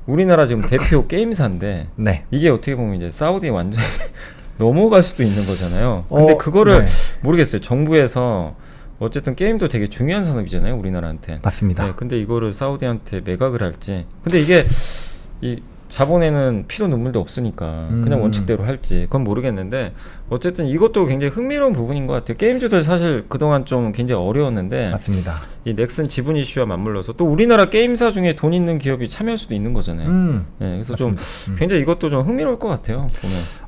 우리나라 지금 대표 게임사인데, 네. 이게 어떻게 보면 이제 사우디에 완전히 넘어갈 수도 있는 거잖아요. 근데 그거를 네. 모르겠어요. 정부에서 어쨌든 게임도 되게 중요한 산업이잖아요, 우리나라한테. 맞습니다. 네, 근데 이거를 사우디한테 매각을 할지. 근데 이게 이 자본에는 피도 눈물도 없으니까 그냥 원칙대로 할지 그건 모르겠는데 어쨌든 이것도 굉장히 흥미로운 부분인 것 같아요. 게임주들 사실 그동안 좀 굉장히 어려웠는데 맞습니다. 이 넥슨 지분 이슈와 맞물려서 또 우리나라 게임사 중에 돈 있는 기업이 참여할 수도 있는 거잖아요. 네, 그래서 맞습니다. 좀 굉장히 이것도 좀 흥미로울 것 같아요.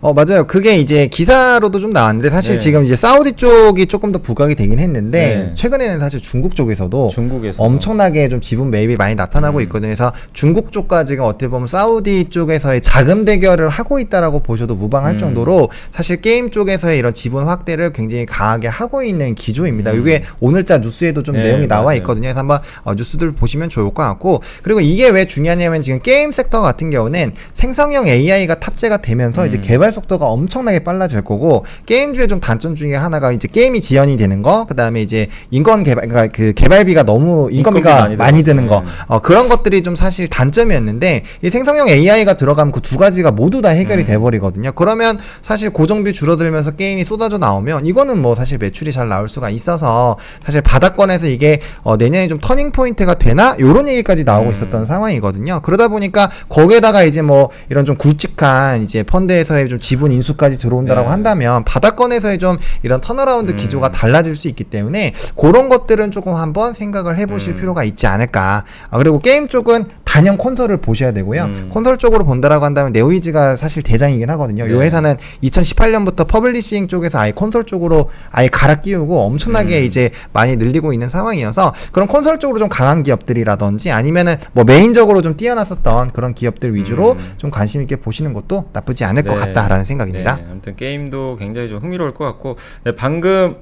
보면. 맞아요. 그게 이제 기사로도 좀 나왔는데 사실 네. 지금 이제 사우디 쪽이 조금 더 부각이 되긴 했는데 네. 최근에는 사실 중국 쪽에서도 중국에서 엄청나게 좀 지분 매입이 많이 나타나고 있거든요. 그래서 중국 쪽과 지금 어떻게 보면 사우디 쪽에서의 자금 대결을 하고 있다라고 보셔도 무방할 정도로 사실 게임 쪽에서의 이런 지분 확대를 굉장히 강하게 하고 있는 기조입니다. 이게 오늘자 뉴스에도 좀 네, 내용이 나와 맞아요. 있거든요. 그래서 한번 뉴스들 보시면 좋을 것 같고, 그리고 이게 왜 중요하냐면 지금 게임 섹터 같은 경우는 생성형 AI가 탑재가 되면서 이제 개발 속도가 엄청나게 빨라질 거고, 게임주의 좀 단점 중에 하나가 이제 게임이 지연이 되는 거, 그다음에 이제 인건 개발, 그러니까 그 개발비가 너무 인건비가 많이 드는 거, 그런 것들이 좀 사실 단점이었는데 이 생성형 AI가 들어가면 그 두 가지가 모두 다 해결이 돼버리거든요. 그러면 사실 고정비 줄어들면서 게임이 쏟아져 나오면 이거는 뭐 사실 매출이 잘 나올 수가 있어서 사실 바닥권에서 이게 내년에 좀 터닝 포인트가 되나 요런 얘기까지 나오고 있었던 상황이거든요. 그러다 보니까 거기에다가 이제 뭐 이런 좀 굵직한 이제 펀드에서의 좀 지분 인수까지 들어온다라고 한다면 바닥권에서의 좀 이런 턴어라운드 기조가 달라질 수 있기 때문에 그런 것들은 조금 한번 생각을 해보실 필요가 있지 않을까. 그리고 게임 쪽은 단연 콘솔을 보셔야 되고요. 콘솔 쪽으로 본다라고 한다면 네오이즈가 사실 대장이긴 하거든요. 이 회사는 2018년부터 퍼블리싱 쪽에서 아예 콘솔 쪽으로 아예 갈아 끼우고 엄청나게 이제 많이 늘리고 있는 상황이어서 그런 콘솔 쪽으로 좀 강한 기업들이라든지 아니면은 뭐 메인적으로 좀 뛰어났었던 그런 기업들 위주로 좀 관심 있게 보시는 것도 나쁘지 않을 것 같다라는 생각입니다. 네, 아무튼 게임도 굉장히 좀 흥미로울 것 같고 네, 방금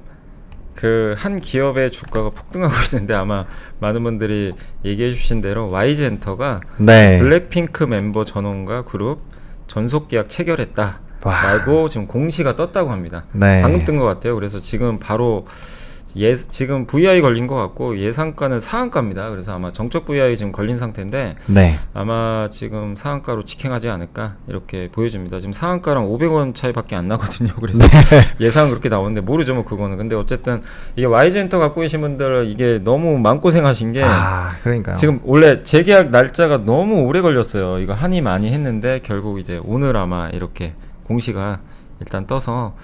그 한 기업의 주가가 폭등하고 있는데 아마 많은 분들이 얘기해 주신 대로 YG엔터가 네. 블랙핑크 멤버 전원과 그룹 전속 계약 체결했다 라고 지금 공시가 떴다고 합니다. 네. 방금 뜬 것 같아요. 그래서 지금 바로 지금 VI 걸린 것 같고 예상가는 상한가입니다. 그래서 아마 정적 VI 지금 걸린 상태인데 네. 아마 지금 상한가로 직행하지 않을까 이렇게 보여집니다. 지금 상한가랑 500원 차이밖에 안 나거든요. 그래서 예상은 그렇게 나오는데 모르죠 뭐 그거는. 근데 어쨌든 이게 YG엔터 갖고 계신 분들 이게 너무 마음고생하신 게 그러니까요. 지금 원래 재계약 날짜가 너무 오래 걸렸어요. 이거 한이 많이 했는데 결국 이제 오늘 아마 이렇게 공시가 일단 떠서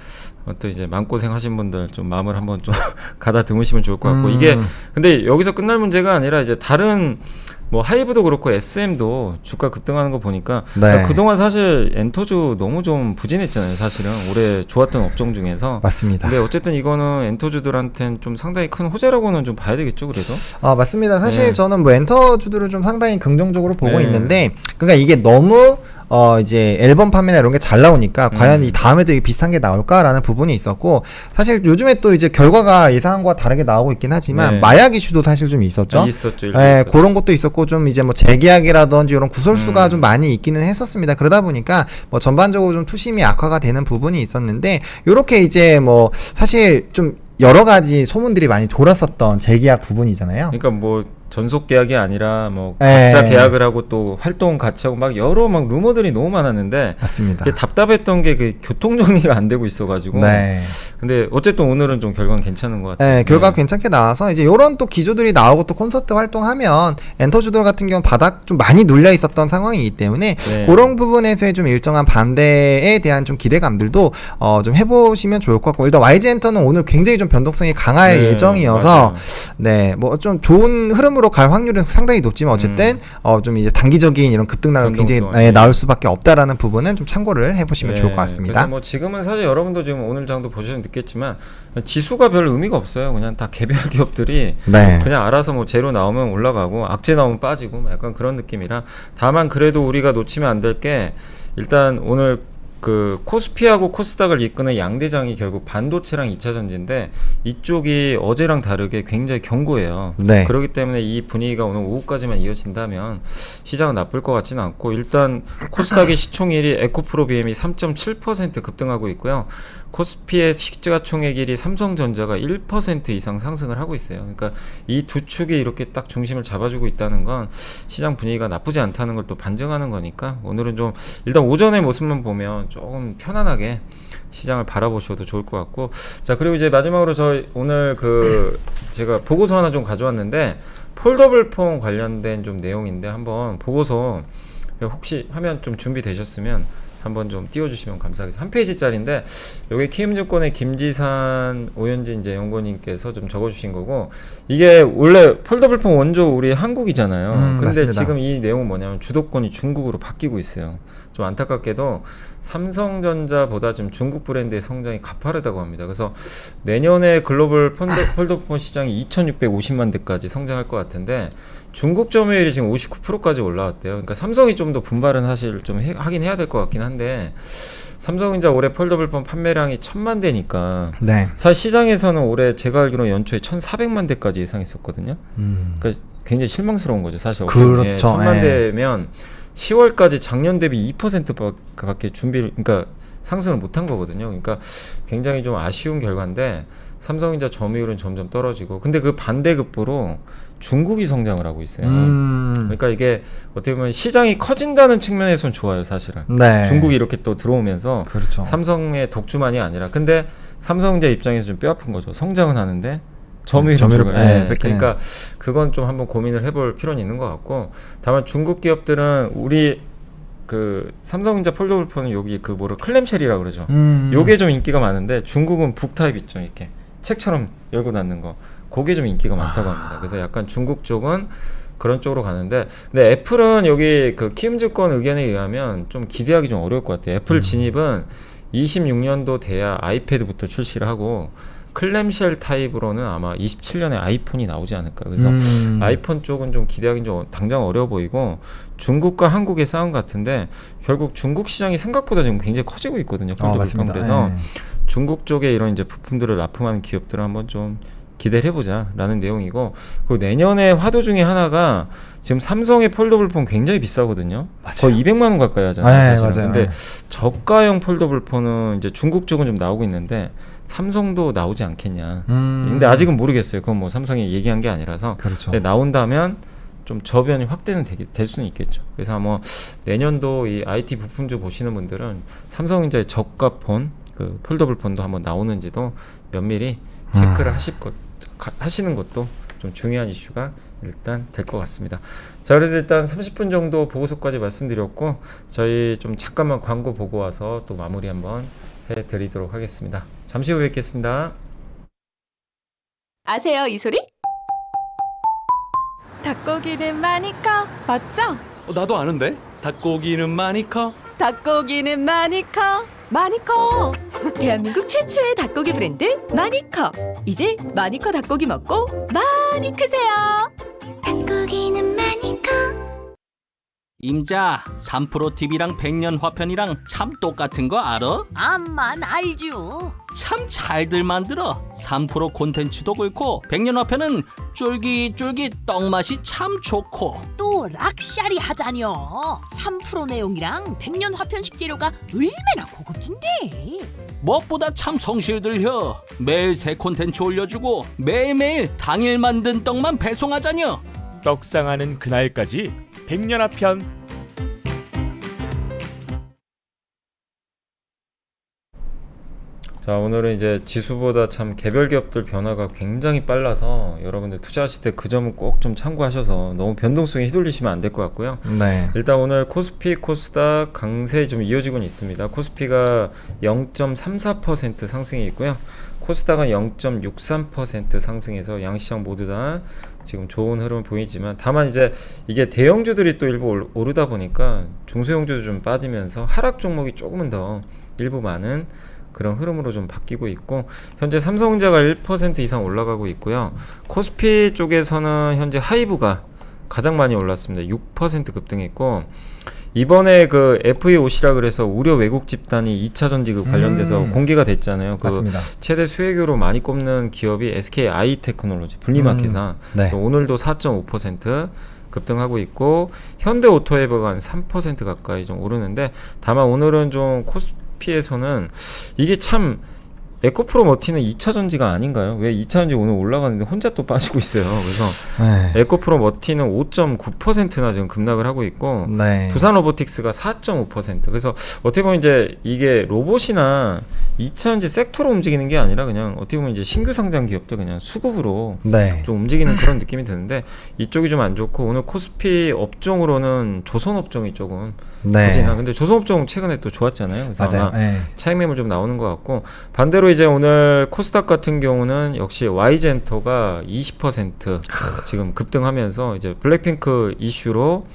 또 이제 마음고생 하신 분들 좀 마음을 한번 좀 가다듬으시면 좋을 것 같고 이게 근데 여기서 끝날 문제가 아니라 이제 다른 뭐 하이브도 그렇고 SM도 주가 급등하는 거 보니까 네. 그동안 사실 엔터주 너무 좀 부진했잖아요. 사실은 올해 좋았던 업종 중에서 맞습니다. 근데 어쨌든 이거는 엔터주들한테는 좀 상당히 큰 호재라고는 좀 봐야 되겠죠. 그래도 맞습니다. 사실 네. 저는 뭐 엔터주들을 좀 상당히 긍정적으로 보고 네. 있는데 그러니까 이게 너무 이제 앨범 판매나 이런 게 잘 나오니까 과연 이 다음에도 비슷한 게 나올까라는 부분이 있었고 사실 요즘에 또 이제 결과가 예상한 거와 다르게 나오고 있긴 하지만 네. 마약 이슈도 사실 좀 있었죠. 있었죠. 예, 그런 것도 있었고 좀 이제 뭐 재계약이라든지 이런 구설수가 좀 많이 있기는 했었습니다. 그러다 보니까 뭐 전반적으로 좀 투심이 악화가 되는 부분이 있었는데 요렇게 이제 뭐 사실 좀 여러 가지 소문들이 많이 돌았었던 재계약 부분이잖아요. 그러니까 뭐 전속 계약이 아니라 뭐 각자 계약을 하고 또 활동 같이 하고 막 여러 막 루머들이 너무 많았는데 맞습니다. 이게 답답했던 게 그 교통 정리가 안 되고 있어가지고. 네. 근데 어쨌든 오늘은 좀 결과는 괜찮은 것 같아요. 네, 결과가 괜찮게 나와서 이제 요런 또 기조들이 나오고 또 콘서트 활동하면 엔터주들 같은 경우는 바닥 좀 많이 눌려 있었던 상황이기 때문에 네. 그런 부분에서의 좀 일정한 반대에 대한 좀 기대감들도 좀 해보시면 좋을 것 같고 일단 YG엔터는 오늘 굉장히 좀 변동성이 강할 네, 예정이어서 맞아요. 네, 뭐 좀 좋은 흐름으로 갈 확률은 상당히 높지만 어쨌든 좀 이제 단기적인 이런 급등락은 굉장히 변동성, 나올 수밖에 없다라는 부분은 좀 참고를 해보시면 네, 좋을 것 같습니다. 그래서 뭐 지금은 사실 여러분도 지금 오늘 장도 보시면 느꼈지만 지수가 별 의미가 없어요. 그냥 다 개별 기업들이 네. 그냥 알아서 뭐 제로 나오면 올라가고 악재 나오면 빠지고 뭐 약간 그런 느낌이라 다만 그래도 우리가 놓치면 안 될 게 일단 오늘 그 코스피하고 코스닥을 이끄는 양대장이 결국 반도체랑 2차 전지인데 이쪽이 어제랑 다르게 굉장히 견고해요. 네. 그렇기 때문에 이 분위기가 오늘 오후까지만 이어진다면 시장은 나쁠 것 같지는 않고 일단 코스닥의 시총일이 에코프로 BM이 3.7% 급등하고 있고요. 코스피의 시가총액일이 삼성전자가 1% 이상 상승을 하고 있어요. 그러니까 이 두 축이 이렇게 딱 중심을 잡아주고 있다는 건 시장 분위기가 나쁘지 않다는 걸 또 반증하는 거니까 오늘은 좀 일단 오전의 모습만 보면 조금 편안하게 시장을 바라보셔도 좋을 것 같고 자 그리고 이제 마지막으로 저희 오늘 그 제가 보고서 하나 좀 가져왔는데 폴더블 폰 관련된 좀 내용인데 한번 보고서 그러니까 혹시 화면 좀 준비되셨으면 한번 좀 띄워주시면 감사하겠습니다. 한 페이지짜리인데 여기 키움증권의 김지산 오현진 이제 연구원님께서 좀 적어주신 거고, 이게 원래 폴더블폰 원조 우리 한국이잖아요. 근데 맞습니다. 지금 이 내용은 뭐냐면 주도권이 중국으로 바뀌고 있어요. 좀 안타깝게도 삼성전자보다 좀 중국 브랜드의 성장이 가파르다고 합니다. 그래서 내년에 글로벌 폴더폰 시장이 2,650만 대까지 성장할 것 같은데 중국 점유율이 지금 59%까지 올라왔대요. 그러니까 삼성이 좀 더 분발은 사실 좀 하긴 해야 될 것 같긴 한데, 삼성전자 올해 폴더블폰 판매량이 1,000만 대니까 네. 사실 시장에서는 올해 제가 알기로 연초에 1,400만 대까지 예상했었거든요. 그러니까 굉장히 실망스러운 거죠. 사실 그렇죠. 1,000만 예. 대면 10월까지 작년 대비 2%밖에 준비를, 그러니까 상승을 못한 거거든요. 그러니까 굉장히 좀 아쉬운 결과인데 삼성전자 점유율은 점점 떨어지고, 근데 그 반대급부로 중국이 성장을 하고 있어요. 그러니까 이게 어떻게 보면 시장이 커진다는 측면에선 좋아요, 사실은. 네. 중국이 이렇게 또 들어오면서 그렇죠. 삼성의 독주만이 아니라, 근데 삼성전자 입장에서 좀 뼈아픈 거죠. 성장은 하는데 점유율이 점유율, 줄어요. 네, 그러니까 그건 좀 한번 고민을 해볼 필요는 있는 것 같고, 다만 중국 기업들은 우리 그 삼성전자 폴더블폰은 여기 그 뭐를 클램쉘이라고 그러죠. 요게 좀 인기가 많은데 중국은 북 타입 있죠, 이렇게 책처럼 열고 닫는 거. 그게 좀 인기가 많다고 합니다. 그래서 약간 중국 쪽은 그런 쪽으로 가는데, 근데 애플은 여기 그 키움증권 의견에 의하면 좀 기대하기 좀 어려울 것 같아요. 애플 진입은 26년도 돼야 아이패드부터 출시를 하고, 클램쉘 타입으로는 아마 27년에 아이폰이 나오지 않을까. 그래서 아이폰 쪽은 좀 기대하기 좀 당장 어려워 보이고, 중국과 한국의 싸움 같은데 결국 중국 시장이 생각보다 지금 굉장히 커지고 있거든요. 맞습니다. 그래서 예. 중국 쪽에 이런 이제 부품들을 납품하는 기업들을 한번 좀 기대를 해보자라는 내용이고, 그리고 내년에 화두 중에 하나가 지금 삼성의 폴더블폰 굉장히 비싸거든요. 맞아요. 거의 200만 원 가까이 하잖아요. 네, 사실은. 맞아요. 근데 네. 저가형 폴더블폰은 이제 중국 쪽은 좀 나오고 있는데 삼성도 나오지 않겠냐. 근데 아직은 모르겠어요. 그건 뭐 삼성이 얘기한 게 아니라서. 그렇죠. 근데 나온다면 좀 저변이 확대는 될 수는 있겠죠. 그래서 뭐 내년도 이 IT 부품주 보시는 분들은 삼성전자의 저가폰, 그 폴더블폰도 한번 나오는지도 면밀히 체크를 하시는 것도 좀 중요한 이슈가 일단 될 것 같습니다. 자, 그래서 일단 30분 정도 보고서까지 말씀드렸고, 저희 좀 잠깐만 광고 보고 와서 또 마무리 한번 해드리도록 하겠습니다. 잠시 후에 뵙겠습니다. 아세요, 이 소리? 닭고기는 많이 커, 맞죠? 나도 아는데? 닭고기는 많이 커. 닭고기는 많이 커, 많이 커. 대한민국 최초의 닭고기 브랜드 마니커. 이제 마니커 닭고기 먹고 많이 크세요. 닭고기는 많이 커. 임자, 3프로TV랑 백년 화편이랑 참 똑같은 거 알아? 암만 알죠. 참 잘들 만들어. 3프로 콘텐츠도 그렇고 백년 화편은 쫄깃쫄깃 떡맛이 참 좋고. 또 락샤리 하자뇨. 3프로 내용이랑 백년 화편식 재료가 얼마나 고급진데. 무엇보다 참 성실들혀. 매일 새 콘텐츠 올려주고 매일매일 당일 만든 떡만 배송하자녀. 떡상하는 그날까지 백년화편. 자, 오늘은 이제 지수보다 참 개별 기업들 변화가 굉장히 빨라서 여러분들 투자하실 때 그 점은 꼭 좀 참고하셔서 너무 변동성에 휘둘리시면 안 될 것 같고요. 네. 일단 오늘 코스피, 코스닥 강세 좀 이어지고는 있습니다. 코스피가 0.34% 상승이 있고요. 코스닥은 0.63% 상승해서 양시장 모두 다 지금 좋은 흐름을 보이지만, 다만 이제 이게 대형주들이 또 일부 오르다 보니까 중소형주도 좀 빠지면서 하락 종목이 조금은 더 일부 많은 그런 흐름으로 좀 바뀌고 있고, 현재 삼성전자가 1% 이상 올라가고 있고요. 코스피 쪽에서는 현재 하이브가 가장 많이 올랐습니다. 6% 급등했고, 이번에 그 FEOC라 그래서 우려 왜곡 집단이 2차전 지급 관련돼서 공개가 됐잖아요. 그 맞습니다. 최대 수혜교로 많이 꼽는 기업이 SKI 테크놀로지, 분리마켓사. 네. 오늘도 4.5% 급등하고 있고, 현대오토에버가 한 3% 가까이 좀 오르는데, 다만 오늘은 좀 코스피에서는 이게 참 에코프로 머티는 2차 전지가 아닌가요? 왜 2차 전지 오늘 올라가는데 혼자 또 빠지고 있어요. 그래서 네. 에코프로 머티는 5.9%나 지금 급락을 하고 있고 네. 두산 로보틱스가 4.5%. 그래서 어떻게 보면 이제 이게 로봇이나 2차 전지 섹터로 움직이는 게 아니라 그냥 어떻게 보면 이제 신규 상장 기업들 그냥 수급으로 네. 좀 움직이는 그런 느낌이 드는데 이쪽이 좀 안 좋고 오늘 코스피 업종으로는 조선 업종이 조금 네. 부진한. 근데 조선 업종은 최근에 또 좋았잖아요. 그래서 맞아요. 아마 네. 차익 매물 좀 나오는 것 같고 반대로 이제 오늘 코스닥 같은 경우는 역시 Y젠터가 20% 지금 급등하면서 이제 블랙핑크 이슈로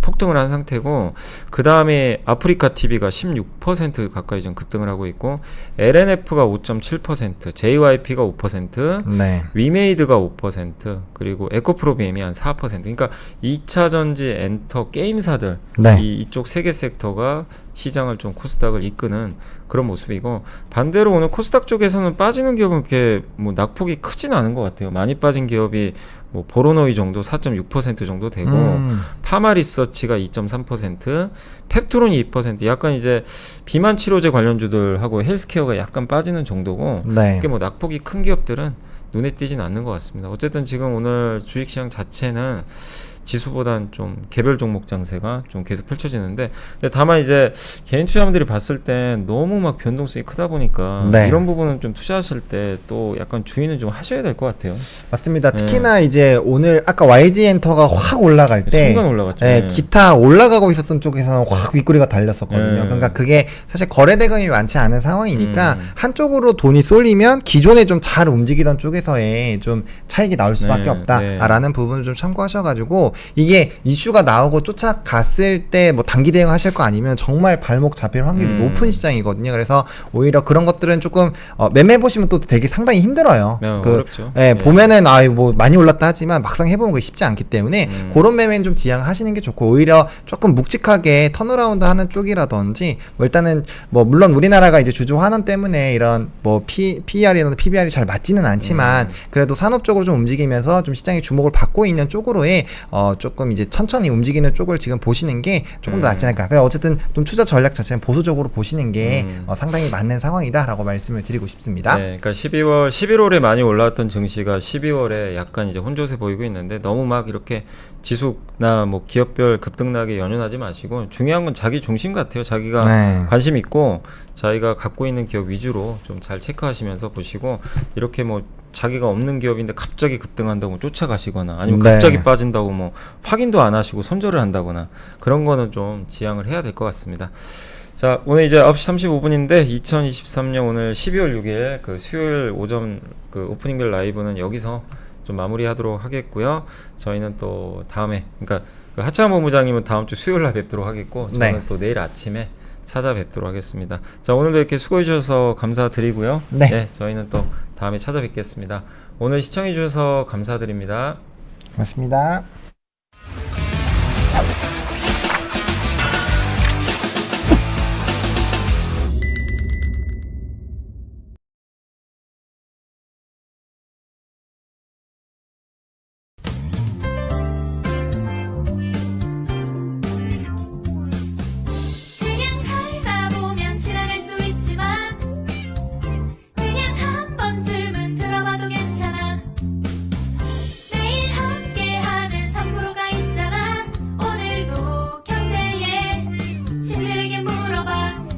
폭등을 한 상태고 그 다음에 아프리카 TV가 16% 가까이 좀 급등을 하고 있고 LNF가 5.7%, JYP가 5%, 네. 위메이드가 5% 그리고 에코프로비엠이 한 4%. 그러니까 2차 전지 엔터 게임사들 네. 이쪽 세 개 섹터가 시장을 좀 코스닥을 이끄는 그런 모습이고 반대로 오늘 코스닥 쪽에서는 빠지는 기업은 그렇게 뭐 낙폭이 크지는 않은 것 같아요. 많이 빠진 기업이 뭐 보로노이 정도 4.6% 정도 되고 파마리서치가 2.3%, 펩트론이 2%. 약간 이제 비만 치료제 관련주들하고 헬스케어가 약간 빠지는 정도고 네. 그게 뭐 낙폭이 큰 기업들은 눈에 띄진 않는 것 같습니다. 어쨌든 지금 오늘 주식시장 자체는 지수보단 좀 개별 종목 장세가 좀 계속 펼쳐지는데 근데 다만 이제 개인 투자자분들이 봤을 때 너무 막 변동성이 크다 보니까 네. 이런 부분은 좀 투자하실 때 또 약간 주의는 좀 하셔야 될 것 같아요. 맞습니다. 네. 특히나 이제 오늘 아까 YG 엔터가 확 올라갈 때 순간 올라갔죠. 네, 네. 기타 올라가고 있었던 쪽에서는 확 윗꼬리가 달렸었거든요. 네. 그러니까 그게 사실 거래 대금이 많지 않은 상황이니까 음. 한쪽으로 돈이 쏠리면 기존에 좀 잘 움직이던 쪽에서의 좀 차익이 나올 수밖에 네. 없다라는 부분을 좀 참고하셔가지고 이게 이슈가 나오고 쫓아갔을 때 뭐 단기 대응하실 거 아니면 정말 발목 잡힐 확률이 높은 시장이거든요. 그래서 오히려 그런 것들은 조금 매매 보시면 또 되게 상당히 힘들어요. 네, 그 어렵죠. 예, 네. 보면은 뭐 많이 올랐다 하지만 막상 해보면 그게 쉽지 않기 때문에 그런 매매는 좀 지양하시는 게 좋고 오히려 조금 묵직하게 턴어라운드 하는 쪽이라든지 뭐 일단은 뭐 물론 우리나라가 이제 주주 환원 때문에 이런 뭐 PER이나 PBR이 잘 맞지는 않지만 그래도 산업적으로 좀 움직이면서 좀 시장이 주목을 받고 있는 쪽으로의 조금 이제 천천히 움직이는 쪽을 지금 보시는 게 조금 더 낫지 않을까. 그래 어쨌든 좀 투자 전략 자체는 보수적으로 보시는 게 상당히 맞는 상황이다라고 말씀을 드리고 싶습니다. 네, 그러니까 11월에 많이 올라왔던 증시가 12월에 약간 이제 혼조세 보이고 있는데 너무 막 이렇게 지수나 뭐 기업별 급등락에 연연하지 마시고 중요한 건 자기 중심 같아요. 자기가 네. 관심 있고 자기가 갖고 있는 기업 위주로 좀 잘 체크하시면서 보시고 이렇게 뭐 자기가 없는 기업인데 갑자기 급등한다고 쫓아가시거나 아니면 네. 갑자기 빠진다고 뭐 확인도 안 하시고 손절을 한다거나 그런 거는 좀 지양을 해야 될 것 같습니다. 자, 오늘 이제 9시 35분인데 2023년 오늘 12월 6일 그 수요일 오전 그 오프닝벨 라이브는 여기서 좀 마무리하도록 하겠고요. 저희는 또 다음에 그러니까 그 하창 본부장님은 다음 주 수요일 날 뵙도록 하겠고 저는 네. 또 내일 아침에 찾아뵙도록 하겠습니다. 자, 오늘도 이렇게 수고해 주셔서 감사드리고요. 네. 저희는 또 다음에 찾아뵙겠습니다. 오늘 시청해 주셔서 감사드립니다. 고맙습니다.